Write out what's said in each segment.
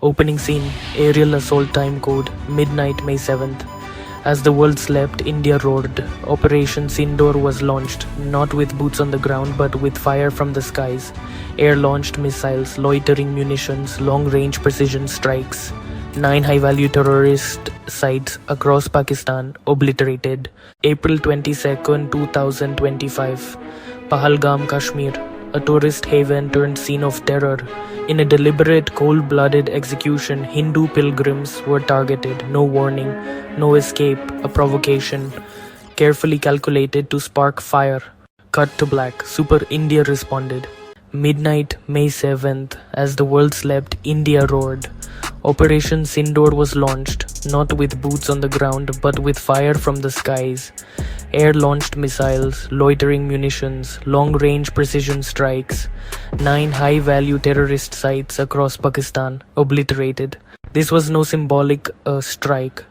Opening scene, aerial assault time code, midnight May 7th. As the world slept, India roared. Operation Sindoor was launched, not with boots on the ground but with fire from the skies. Air-launched missiles, loitering munitions, long-range precision strikes. 9 high-value terrorist sites across Pakistan obliterated. April 22nd, 2025. Pahalgam, Kashmir. A tourist haven turned scene of terror. In a deliberate, cold-blooded execution, Hindu pilgrims were targeted. No warning, no escape, a provocation. Carefully calculated to spark fire. Cut to black. Super India responded. Midnight, May 7th. As the world slept, India roared. Operation Sindoor was launched, not with boots on the ground, but with fire from the skies. Air-launched missiles, loitering munitions, long-range precision strikes. 9 high-value terrorist sites across Pakistan obliterated. This was no symbolic strike.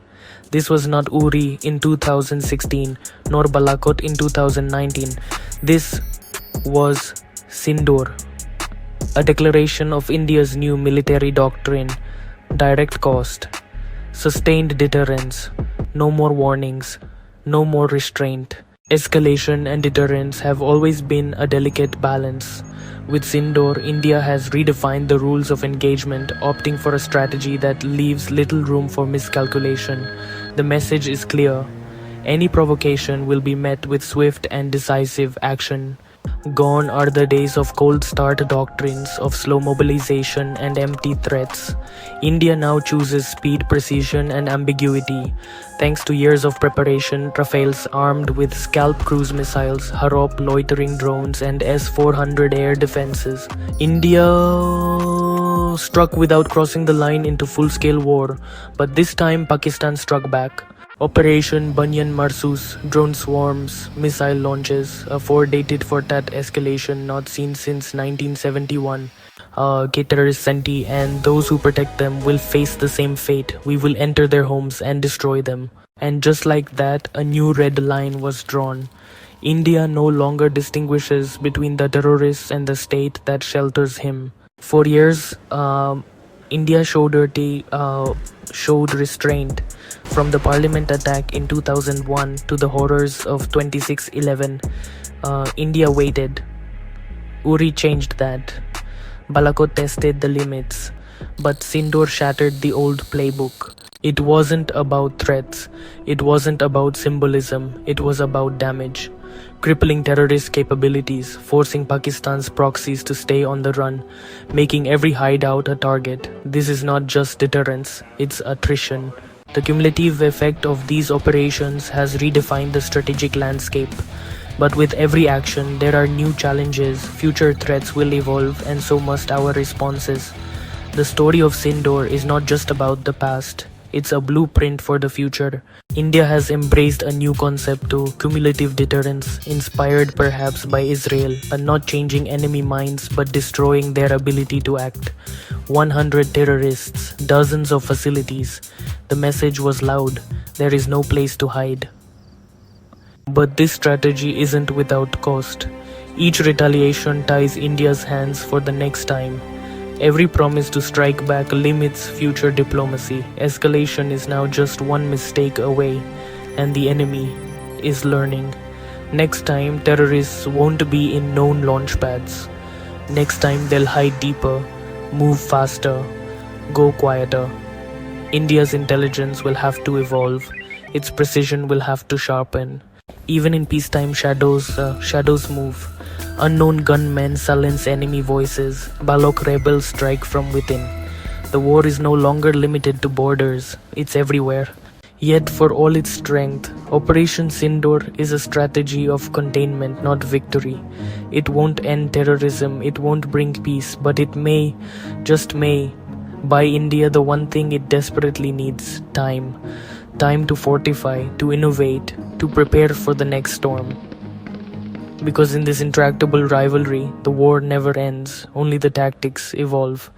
This was not Uri in 2016, nor Balakot in 2019. This was Sindoor, a declaration of India's new military doctrine. Direct cost, sustained deterrence, no more warnings, no more restraint. Escalation and deterrence have always been a delicate balance. With Sindoor, India has redefined the rules of engagement, opting for a strategy that leaves little room for miscalculation. The message is clear. Any provocation will be met with swift and decisive action. Gone are the days of cold start doctrines, of slow mobilization and empty threats. India now chooses speed, precision and ambiguity. Thanks to years of preparation, Rafales armed with Scalp cruise missiles, Harop loitering drones and S-400 air defenses. India struck without crossing the line into full-scale war, but this time Pakistan struck back. Operation Banyan Marsus, drone swarms, missile launches, a 4-dated for that escalation not seen since 1971. Terrorist Senti and those who protect them will face the same fate. We will enter their homes and destroy them. And just like that, a new red line was drawn. India no longer distinguishes between the terrorists and the state that shelters him. For years, India showed restraint. From the parliament attack in 2001 to the horrors of 26/11, India waited. Uri changed that. Balakot tested the limits. But Sindoor shattered the old playbook. It wasn't about threats. It wasn't about symbolism. It was about damage. Crippling terrorist capabilities, forcing Pakistan's proxies to stay on the run, making every hideout a target. This is not just deterrence, it's attrition. The cumulative effect of these operations has redefined the strategic landscape. But with every action, there are new challenges, future threats will evolve, and so must our responses. The story of Sindoor is not just about the past. It's a blueprint for the future. India has embraced a new concept too, cumulative deterrence, inspired perhaps by Israel, not changing enemy minds but destroying their ability to act. 100 terrorists, dozens of facilities. The message was loud, there is no place to hide. But this strategy isn't without cost. Each retaliation ties India's hands for the next time. Every promise to strike back limits future diplomacy. Escalation is now just one mistake away, and the enemy is learning. Next time, terrorists won't be in known launch pads. Next time, they'll hide deeper, move faster, go quieter. India's intelligence will have to evolve. Its precision will have to sharpen. Even in peacetime, shadows move. Unknown gunmen silence enemy voices. Balok rebels strike from within. The war is no longer limited to borders. It's everywhere. Yet for all its strength, Operation Sindoor is a strategy of containment, not victory. It won't end terrorism, it won't bring peace, but it may, just may, buy India the one thing it desperately needs: time. Time to fortify, to innovate, to prepare for the next storm. Because in this intractable rivalry, the war never ends, only the tactics evolve.